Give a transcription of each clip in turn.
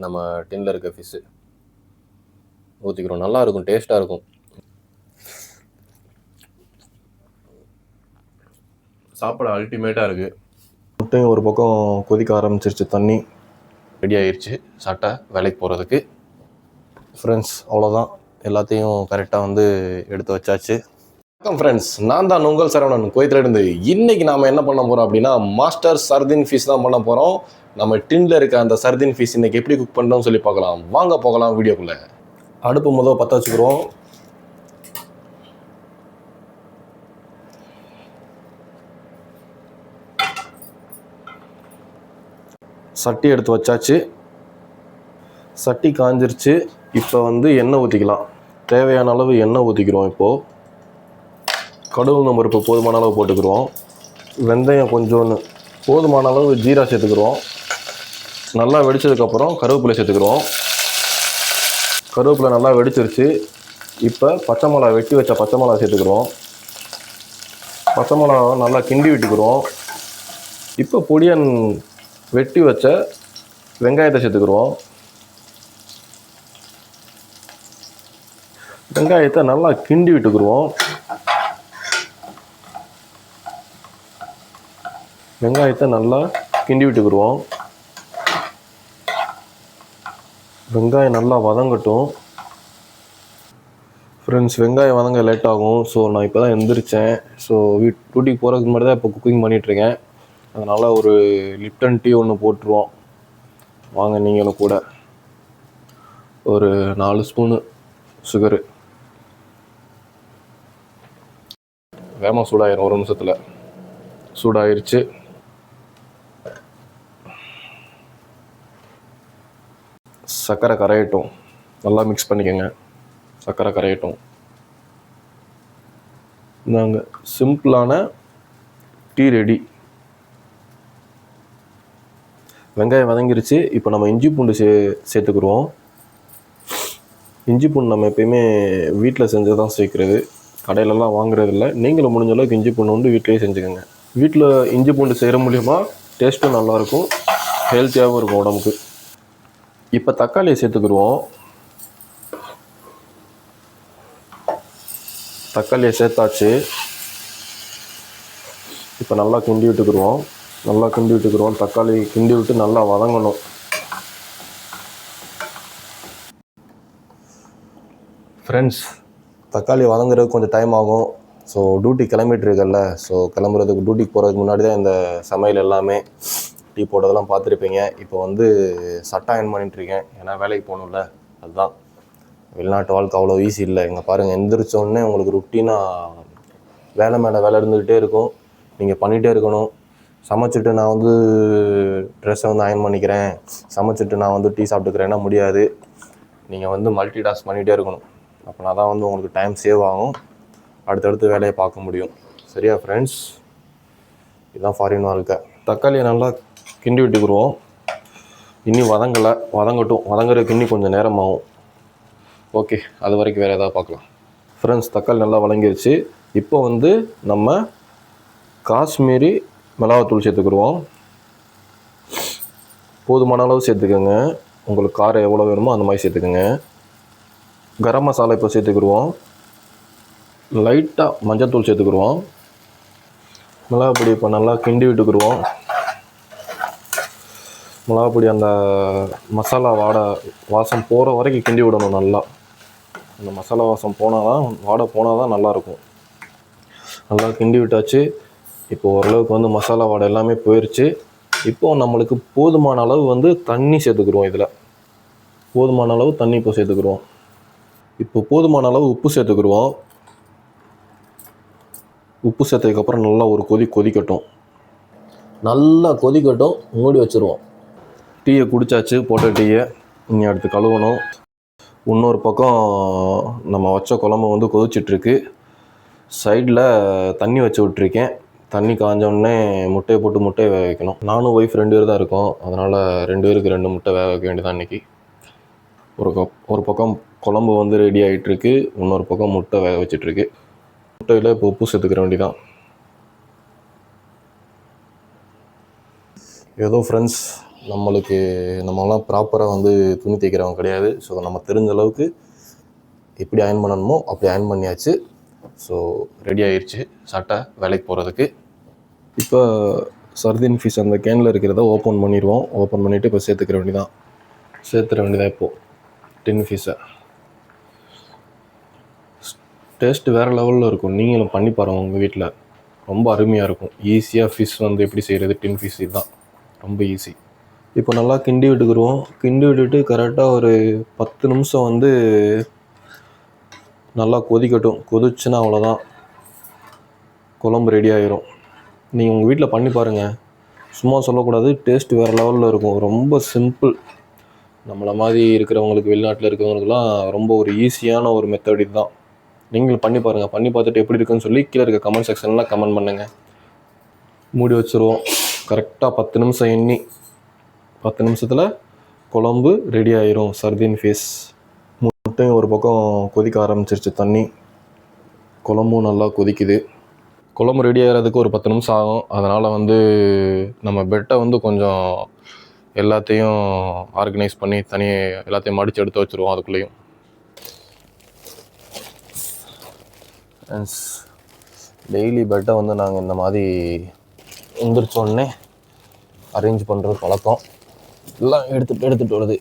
நம்ம டின்ல இருக்க ஃபிஷ்ஷு ஊற்றிக்கிறோம். நல்லா இருக்கும், டேஸ்ட்டாக இருக்கும். சாப்பிட அல்டிமேட்டாக இருக்குது. முட்டையும் ஒரு பக்கம் கொதிக்க ஆரம்பிச்சிருச்சு, தண்ணி ரெடி ஆயிடுச்சு சட்டை வேலைக்கு போகிறதுக்கு. ஃப்ரெண்ட்ஸ் அவ்வளோதான், எல்லாத்தையும் கரெக்டாக வந்து எடுத்து வச்சாச்சு. வணக்கம் ஃப்ரெண்ட்ஸ், நான் தான் உங்கள் சரவணன் குவைத்திலிருந்து. இன்றைக்கி நாம் என்ன பண்ண போகிறோம் அப்படின்னா மாஸ்டர் சர்தின் ஃபிஷ் தான் பண்ண போகிறோம். நம்ம டின்ல இருக்க அந்த சர்தின் ஃபிஷ் இன்றைக்கி எப்படி குக் பண்ணுறோம்னு சொல்லி பார்க்கலாம். வாங்க போகலாம் வீடியோக்குள்ளே. அடுப்பு முதல் பற்ற வச்சுக்கிறோம். சட்டி எடுத்து வச்சாச்சு. சட்டி காஞ்சிருச்சு. இப்போ வந்து எண்ணெய் ஊற்றிக்கலாம். தேவையான அளவு எண்ணெய் ஊற்றிக்கிறோம். இப்போது கடுகு பருப்பு போதுமான அளவு போட்டுக்கிறோம். வெந்தயம் கொஞ்சோன்னு, போதுமான அளவு ஜீரா சேர்த்துக்கிறோம். நல்லா வெடித்ததுக்கப்புறம் கருவேப்பிலை சேர்த்துக்கிறோம். கருவேப்பிலை நல்லா வெடிச்சிருச்சு. இப்போ பச்சை மிளகா, வெட்டி வச்ச பச்சை மிளகா சேர்த்துக்கிறோம். பச்சை மிளகாவை நல்லா கிண்டி விட்டுக்கிறோம். இப்போ பொடியன் வெட்டி வச்ச வெங்காயத்தை சேர்த்துக்கிறோம். வெங்காயத்தை நல்லா கிண்டி விட்டுக்கிறோம். வெங்காயத்தை நல்லா கிண்டி விட்டுக்கிறோம். வெங்காயம் நல்லா வதங்கட்டும். ஃப்ரெண்ட்ஸ், வெங்காயம் வதங்க லேட் ஆகும். ஸோ நான் இப்போ தான் எந்திரிச்சேன். ஸோ டியூட்டிக்கு போகிறதுக்கு முன்னாடி தான் இப்போ குக்கிங் பண்ணிகிட்ருக்கேன். அதனால் ஒரு லிப்டன் டீ ஒன்று போட்டுருவோம். வாங்க நீங்களும் கூட. ஒரு 4 ஸ்பூனு சுகரு. வேகமாக சூடாயிரும், ஒரு நிமிஷத்தில் சூடாயிருச்சு. சர்க்கரை கரையட்டும். நல்லா மிக்ஸ் பண்ணிக்கோங்க. சர்க்கரை கரையட்டும். நாங்கள் சிம்பிளான டீ ரெடி. வெங்காயம் வதங்கிருச்சு. இப்போ நம்ம இஞ்சி பூண்டு சேர்த்துக்குருவோம். இஞ்சி பூண்டு நம்ம எப்பயுமே வீட்டில் செஞ்சு தான் சேர்க்குறது, கடையிலலாம் வாங்குறது இல்லை. நீங்களும் முடிஞ்ச அளவுக்கு இஞ்சி பூண்டு வந்து வீட்டிலேயே செஞ்சுக்கோங்க. வீட்டில் இஞ்சி பூண்டு செய்கிற மூலிமா டேஸ்ட்டும் நல்லாயிருக்கும், ஹெல்த்தியாகவும் இருக்கும் உடம்புக்கு. இப்போ தக்காளியை சேர்த்துக்குருவோம். தக்காளியை சேர்த்தாச்சு. இப்போ நல்லா கிண்டி விட்டுக்குருவோம். தக்காளி கிண்டி விட்டு நல்லா வதங்கணும். ஃப்ரெண்ட்ஸ், தக்காளி வதங்குறதுக்கு கொஞ்சம் டைம் ஆகும். ஸோ டியூட்டி கிளம்பிட்டுருக்கல, ஸோ கிளம்புறதுக்கு டியூட்டிக்கு போகிறதுக்கு முன்னாடி தான் இந்த சமையல் எல்லாமே, டீ போட்டதெல்லாம் பார்த்துருப்பீங்க. இப்போ வந்து சட்டை அயன் பண்ணிகிட்ருக்கேன். ஏன்னா வேலைக்கு போகணும்ல, அதுதான். வெளிநாட்டு வாழ்க்கை அவ்வளோ ஈஸி இல்லை. இங்கே பாருங்கள், எந்திரிச்சோடனே உங்களுக்கு ருட்டீனாக வேலை மேலே வேலை இருந்துக்கிட்டே இருக்கும். நீங்கள் பண்ணிகிட்டே இருக்கணும். சமைச்சிட்டு நான் வந்து ட்ரெஸ்ஸை வந்து அயன் பண்ணிக்கிறேன், சமைச்சிட்டு நான் வந்து டீ சாப்பிட்டுக்கிறேன்னா முடியாது. நீங்கள் வந்து மல்டி டாஸ்க் பண்ணிகிட்டே இருக்கணும். அப்படின்னா தான் வந்து உங்களுக்கு டைம் சேவ் ஆகும், அடுத்தடுத்து வேலையை பார்க்க முடியும். சரியா ஃப்ரெண்ட்ஸ்? இதுதான் ஃபாரின் வாழ்க்கை. தக்காளியை நல்லா கிண்டி விட்டுக்குருவோம். இன்னும் வதங்கலை, வதங்கட்டும். வதங்குறதுக்கு இன்னும் கொஞ்சம் நேரமாகும். ஓகே, அது வரைக்கும் வேறு ஏதாவது பார்க்கலாம். ஃப்ரெண்ட்ஸ், தக்காளி நல்லா வதங்கிருச்சு. இப்போ வந்து நம்ம காஷ்மீரி மிளகாத்தூள் சேர்த்துக்குருவோம். போதுமான அளவு சேர்த்துக்கோங்க. உங்களுக்கு காரம் எவ்வளோ வேணுமோ அந்த மாதிரி சேர்த்துக்கோங்க. கரம் மசாலா இப்போ சேர்த்துக்குருவோம். லைட்டாக மஞ்சள்தூள் சேர்த்துக்குருவோம். மிளகாப்பொடி இப்போ நல்லா கிண்டி விட்டுக்குருவோம். மிளகாப்பொடி அந்த மசாலா வாசம் போகிற வரைக்கும் கிண்டி விடணும். நல்லா அந்த மசாலா வாசம் போனால் தான், வாடை போனால் தான் நல்லாயிருக்கும். நல்லா கிண்டி விட்டாச்சு. இப்போது ஓரளவுக்கு வந்து மசாலா வாடை எல்லாமே போயிடுச்சு. இப்போது நம்மளுக்கு போதுமான அளவு வந்து தண்ணி சேர்த்துக்குருவோம். இதில் போதுமான அளவு தண்ணி இப்போ சேர்த்துக்குருவோம். இப்போ போதுமான அளவு உப்பு சேர்த்துக்குருவோம். உப்பு சேர்த்ததுக்கப்புறம் நல்லா ஒரு கொதிக்கட்டும். நல்லா கொதிக்கட்டும், மூடி வச்சுருவோம். டீயை குடித்தாச்சு, போட்ட டீயை இனி அடுத்து கழுவணும். இன்னொரு பக்கம் நம்ம வச்ச குழம்பு வந்து கொதிச்சிட்ருக்கு. சைடில் தண்ணி வச்சு விட்ருக்கேன். தண்ணி காஞ்சோடனே முட்டையை போட்டு முட்டையை வேக வைக்கணும். நானும் ஒய்ஃப் 2 பேர் தான் இருக்கோம். அதனால் 2 பேருக்கு 2 முட்டை வேக வைக்க வேண்டியதான் இன்றைக்கி. ஒரு பக்கம் குழம்பு வந்து ரெடி ஆகிட்டுருக்கு, இன்னொரு பக்கம் முட்டை வேக வச்சிட்ருக்கு. முட்டையில் இப்போ உப்பு சேர்த்துக்கிற வேண்டியதான். ஏதோ ஃப்ரெண்ட்ஸ் நம்மளாம் ப்ராப்பராக வந்து துணி தைக்கிறவங்க கிடையாது. ஸோ நம்ம தெரிஞ்ச அளவுக்கு எப்படி அயர்ன் பண்ணணுமோ அப்படி அயர்ன் பண்ணியாச்சு. ஸோ ரெடி ஆயிடுச்சு சட்டை வேலைக்கு போகிறதுக்கு. இப்போ சர்தீன் ஃபிஷ் அந்த கேனில் இருக்கிறத ஓப்பன் பண்ணிடுவோம். ஓப்பன் பண்ணிவிட்டு இப்போ சேர்த்துற வேண்டியதான். இப்போது டின் ஃபிஷ்ஷை டேஸ்ட்டு வேறு லெவலில் இருக்கும். நீங்களும் பண்ணி பாருங்கள் உங்கள் வீட்டில், ரொம்ப அருமையாக இருக்கும். ஈஸியாக ஃபிஷ் வந்து எப்படி செய்கிறது, டின் ஃபிஷ் இதுதான் ரொம்ப ஈஸி. இப்போ நல்லா கிண்டி விட்டுக்குருவோம். கிண்டி விட்டுட்டு கரெக்டாக ஒரு 10 நிமிஷம் வந்து நல்லா கொதிக்கட்டும். கொதிச்சுன்னா அவ்வளோதான், குழம்பு ரெடி ஆகிரும். நீங்கள் உங்கள் வீட்டில் பண்ணி பாருங்கள், சும்மா சொல்லக்கூடாது, டேஸ்ட் வேறு லெவலில் இருக்கும். ரொம்ப சிம்பிள். நம்மளை மாதிரி இருக்கிறவங்களுக்கு, வெளிநாட்டில் இருக்கிறவங்களுக்குலாம் ரொம்ப ஒரு ஈஸியான ஒரு மெத்தட் இதுதான். நீங்களும் பண்ணி பாருங்கள். பண்ணி பார்த்துட்டு எப்படி இருக்குன்னு சொல்லி கீழே இருக்க கமெண்ட் செக்ஷனில் கமெண்ட் பண்ணுங்கள். மூடி வச்சுருவோம். கரெக்டாக 10 நிமிஷம் எண்ணி 10 நிமிஷத்தில் குழம்பு ரெடி ஆயிரும். சர்தீன் ஃபிஷ். முட்டையும் ஒரு பக்கம் கொதிக்க ஆரம்பிச்சிருச்சு தண்ணி. குழம்பும் நல்லா கொதிக்குது. குழம்பு ரெடி ஆகிறதுக்கு ஒரு 10 நிமிஷம் ஆகும். அதனால் வந்து நம்ம பெட்டை வந்து கொஞ்சம் எல்லாத்தையும் ஆர்கனைஸ் பண்ணி எல்லாத்தையும் மடித்து எடுத்து வச்சுருவோம். அதுக்குள்ளேயும் டெய்லி பெட்டை வந்து நாங்கள் இந்த மாதிரி எந்திரிச்சோடனே அரேஞ்ச் பண்ணுறது பழக்கம். எல்லாம் எடுத்துகிட்டு வருது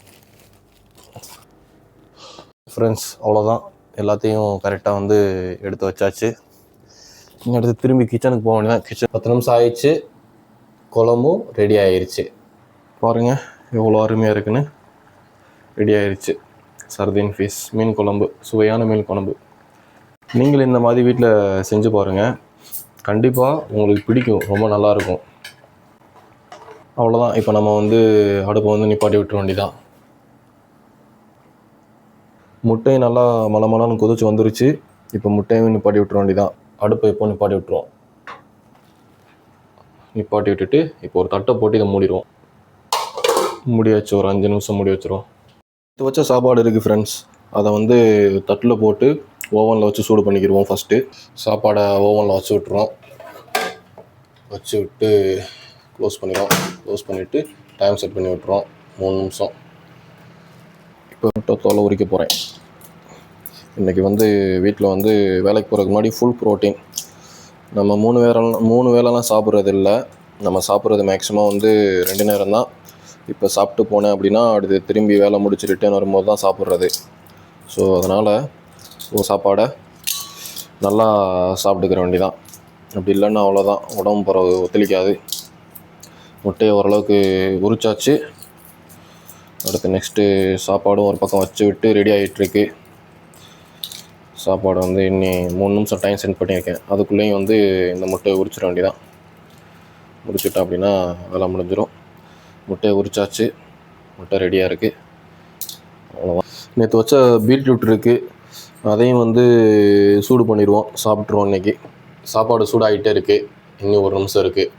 ஃப்ரெண்ட்ஸ். அவ்வளோதான், எல்லாத்தையும் கரெக்டாக வந்து எடுத்து வச்சாச்சு. இங்கே அடுத்து திரும்பி கிச்சனுக்கு போக வேண்டியதான். கிச்சன் 10 நிமிஷம் ஆயிடுச்சு. குழம்பும் ரெடி ஆயிடுச்சு. பாருங்கள் எவ்வளோ அருமையாக இருக்குன்னு. ரெடி ஆயிடுச்சு சர்தீன் ஃபிஷ் மீன் குழம்பு, சுவையான மீன் குழம்பு. நீங்கள் இந்த மாதிரி வீட்டில் செஞ்சு பாருங்கள், கண்டிப்பாக உங்களுக்கு பிடிக்கும், ரொம்ப நல்லாயிருக்கும். அவ்வளோதான், இப்போ நம்ம வந்து அடுப்பை வந்து நிப்பாட்டி விட்டுற வேண்டியதான். முட்டையும் நல்லா மலமலான்னு கொதிச்சு வந்துருச்சு. இப்போ முட்டையும் நிப்பாட்டி விட்டுற வேண்டியதான். அடுப்பை இப்போ நிப்பாட்டி விட்டுருவோம். நிப்பாட்டி விட்டுட்டு இப்போ ஒரு தட்டை போட்டு இதை மூடிடுவோம். மூடியாச்சு. ஒரு 5 நிமிஷம் மூடி வச்சுருவோம். இது வச்ச சாப்பாடு இருக்குது ஃப்ரெண்ட்ஸ், அதை வந்து தட்டில் போட்டு ஓவனில் வச்சு சூடு பண்ணிக்கிடுவோம். ஃபஸ்ட்டு சாப்பாடை ஓவனில் வச்சு விட்டுருவோம். வச்சு விட்டு க்ளோஸ் பண்ணிடுவோம். க்ளோஸ் பண்ணிவிட்டு டைம் செட் பண்ணி விட்டுருவோம் 3 நிமிஷம். இப்போ தோலை உரிக்க போகிறேன். இன்றைக்கி வந்து வீட்டில் வந்து வேலைக்கு போகிறதுக்கு முன்னாடி ஃபுல் ப்ரோட்டீன். நம்ம 3 வேளைலாம் சாப்பிட்றது இல்லை. நம்ம சாப்பிட்றது மேக்ஸிமம் வந்து 2 நேரம் தான். இப்போ சாப்பிட்டு போனேன் அப்படின்னா அடுத்து திரும்பி வேலை முடிச்சு ரிட்டர்ன் வரும்போது தான் சாப்பிட்றது. ஸோ அதனால் சாப்பாடை நல்லா சாப்பிட்டுக்கிற வேண்டிதான். அப்படி இல்லைன்னா அவ்வளோதான், உடம்பு பிறகு ஒத்துழைக்காது. முட்டையை ஓரளவுக்கு உரிச்சாச்சு. அடுத்து நெக்ஸ்ட்டு சாப்பாடும் ஒரு பக்கம் வச்சு விட்டு ரெடி ஆகிட்டுருக்கு. சாப்பாடு வந்து இன்னி 3 நிமிஷம் டைம் சென்ட் பண்ணியிருக்கேன். அதுக்குள்ளேயும் வந்து இந்த முட்டையை உரிச்சிட வேண்டியதான். உரிச்சிட்டோம் அப்படின்னா வேலை முடிஞ்சிடும். முட்டையை உரிச்சாச்சு. முட்டை ரெடியாக இருக்குது. அவ்வளோதான். நேற்று வச்ச பீட்ரூட் இருக்குது, அதையும் வந்து சூடு பண்ணிடுவோம். சாப்பிட்ருவோம் இன்றைக்கி. சாப்பாடு சூடாகிட்டே இருக்குது. இன்னும் 1 நிமிஷம் இருக்குது.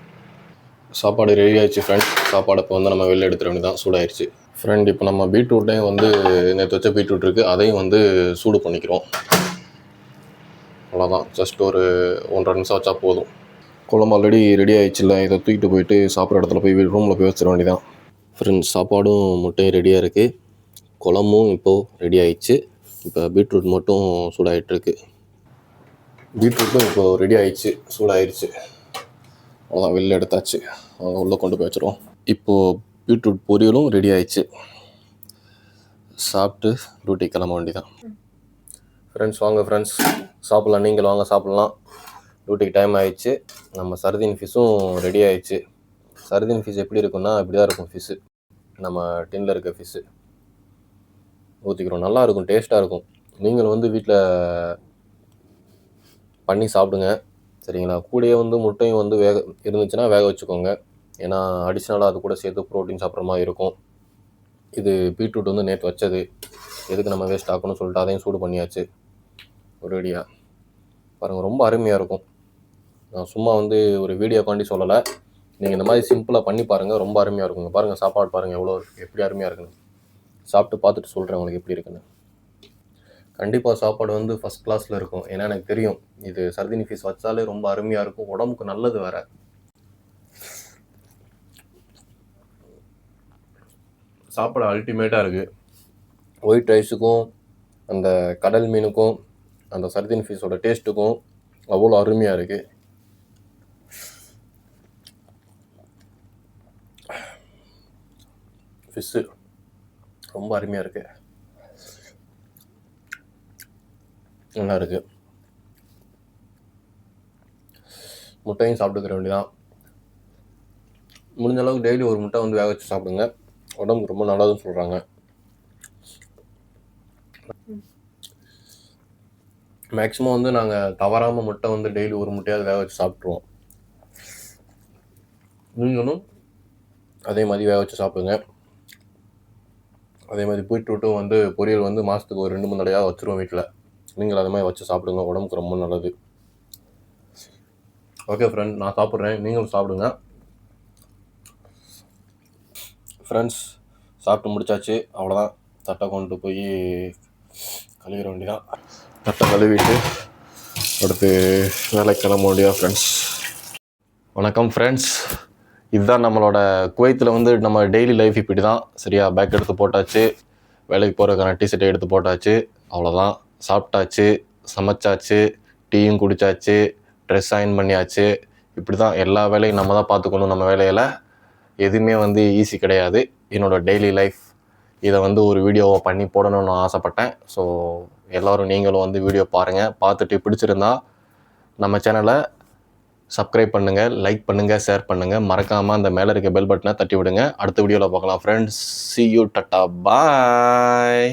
சாப்பாடு ரெடி ஆகிடுச்சு ஃப்ரெண்ட். சாப்பாடு இப்போ வந்து நம்ம வெளில எடுத்துகிற வேண்டியதான். சூடாகிடுச்சு ஃப்ரெண்ட். இப்போ நம்ம பீட்ரூட்டையும் வந்து நேற்று வச்ச பீட்ரூட் இருக்குது, அதையும் வந்து சூடு பண்ணிக்கிறோம். அவ்வளோதான், ஜஸ்ட் ஒரு 1.5 நிமிஷம் வச்சா போதும். குழம்பு ஆல்ரெடி ரெடி ஆகிடுச்சுல்ல, இதை தூக்கிட்டு போயிட்டு சாப்பிட்ற இடத்துல போய் ரூமில் போய் வச்சிட வேண்டியதான். ஃப்ரெண்ட்ஸ், சாப்பாடும் முட்டையும் ரெடியாக இருக்குது. குழம்பும் இப்போது ரெடி ஆகிடுச்சு. இப்போ பீட்ரூட் மட்டும் சூடாகிட்டுருக்கு. பீட்ரூட்டும் இப்போது ரெடி ஆகிடுச்சு, சூடாகிடுச்சு. அவ்வளோதான், வெளில எடுத்தாச்சு. அவங்க உள்ளே கொண்டு போய் வச்சுருவோம். இப்போது பீட்ரூட் பொரியலும் ரெடி ஆகிடுச்சு. சாப்பிட்டு டியூட்டி கிளம்ப வேண்டியதான். ஃப்ரெண்ட்ஸ் வாங்க ஃப்ரெண்ட்ஸ், சாப்பிட்லாம். நீங்கள் வாங்க சாப்பிட்லாம். டியூட்டிக்கு டைம் ஆகிடுச்சு. நம்ம சர்தீன் ஃபிஷ்ஷும் ரெடி ஆகிடுச்சு. சர்தீன் ஃபிஷ் எப்படி இருக்குன்னா இப்படி தான் இருக்கும் ஃபிஷ்ஷு. நம்ம டின்னில் இருக்க ஃபிஷ்ஷு ஊற்றிக்கிறோம். நல்லாயிருக்கும், டேஸ்ட்டாக இருக்கும். நீங்கள் வந்து வீட்டில் பண்ணி சாப்பிடுங்க, சரிங்களா? கூடயே வந்து முட்டையும் வந்து இருந்துச்சுன்னா வேக வச்சுக்கோங்க. ஏன்னா அடிஷ்னலாக அது கூட சேர்த்து ப்ரோட்டீன் சாப்பிட்ற மாதிரி இருக்கும். இது பீட்ரூட் வந்து நேற்று வச்சது, எதுக்கு நம்ம வேஸ்ட் ஆக்கணும்னு சொல்லிட்டு அதையும் சூடு பண்ணியாச்சு ஒரேடியாக. பாருங்கள், ரொம்ப அருமையாக இருக்கும். நான் சும்மா வந்து ஒரு வீடியோக்காண்டி சொல்லலை, நீங்கள் இந்த மாதிரி சிம்பிளாக பண்ணி பாருங்கள், ரொம்ப அருமையாக இருக்குங்க. பாருங்கள், சாப்பாடு பாருங்கள் எப்படி அருமையாக இருக்குன்னு. சாப்பிட்டு பார்த்துட்டு சொல்கிறேன் உங்களுக்கு எப்படி இருக்குன்னு. கண்டிப்பாக சாப்பாடு வந்து ஃபஸ்ட் கிளாஸில் இருக்கும். ஏன்னா எனக்கு தெரியும், இது சர்தீன் ஃபிஷ் வச்சாலே ரொம்ப அருமையாக இருக்கும், உடம்புக்கு நல்லது வேறு. சாப்பிட அல்டிமேட்டாக இருக்குது. ஒயிட் ரைஸுக்கும் அந்த கடல் மீனுக்கும் அந்த சர்தின் ஃபிஷ்ஷோட டேஸ்ட்டுக்கும் அவ்வளோ அருமையாக இருக்குது. ஃபிஷ்ஷு ரொம்ப அருமையாக இருக்குது, நல்லா இருக்குது. முட்டையும் சாப்பிட்டுக்கிற வேண்டியதான். முடிஞ்ச அளவுக்கு டெய்லி ஒரு முட்டை வந்து வேக வச்சு சாப்பிடுங்க, உடம்புக்கு ரொம்ப நல்லதுன்னு சொல்கிறாங்க. மேக்ஸிமம் வந்து நாங்கள் தவறாமல் முட்டை வந்து டெய்லி ஒரு முட்டையாவது வேக வச்சு சாப்பிட்ருவோம். நீங்களும் அதே மாதிரி வேக வச்சு சாப்பிடுங்க. அதே மாதிரி பீட்ரூட்டும் வந்து பொரியல் வந்து மாதத்துக்கு ஒரு 2-3 தடவையாக வச்சுருவோம் வீட்டில். நீங்கள் அதே மாதிரி வச்சு சாப்பிடுங்க, உடம்புக்கு ரொம்ப நல்லது. ஓகே ஃப்ரெண்ட், நான் சாப்பிட்றேன், நீங்களும் சாப்பிடுங்க. ஃப்ரெண்ட்ஸ், சாப்பிட்டு முடிச்சாச்சு, அவ்வளோதான். தட்டை கொண்டு போய் கழுவிட வேண்டியதான். தட்டை கழுவிட்டு அடுத்து வேலைக்கு கிளம்ப வேண்டியதான் ஃப்ரெண்ட்ஸ். வணக்கம் ஃப்ரெண்ட்ஸ், இதுதான் நம்மளோட குவைத்தில் வந்து நம்ம டெய்லி லைஃப் இப்படி தான். சரியா, பேக் எடுத்து போட்டாச்சு, வேலைக்கு போகிறதுக்கான டிஷர்ட்டை எடுத்து போட்டாச்சு, அவ்வளோதான். சாப்பிட்டாச்சு, சமைச்சாச்சு, டீயும் குடித்தாச்சு, ட்ரெஸ் அயன் பண்ணியாச்சு. இப்படி தான் எல்லா வேலையும் நம்ம தான் பார்த்துக்கணும். நம்ம வேலையில் எதுவுமே வந்து ஈஸி கிடையாது. என்னோடய டெய்லி லைஃப் இதை வந்து ஒரு வீடியோவை பண்ணி போடணும்னு ஆசைப்பட்டேன். ஸோ எல்லோரும் நீங்களும் வந்து வீடியோ பாருங்கள். பார்த்துட்டு பிடிச்சிருந்தா நம்ம சேனலை சப்ஸ்கிரைப் பண்ணுங்கள், லைக் பண்ணுங்கள், ஷேர் பண்ணுங்கள். மறக்காமல் அந்த மேலே இருக்க பெல் பட்டனை தட்டி விடுங்க. அடுத்த வீடியோவில் பார்க்கலாம் friends. see you, tata, bye.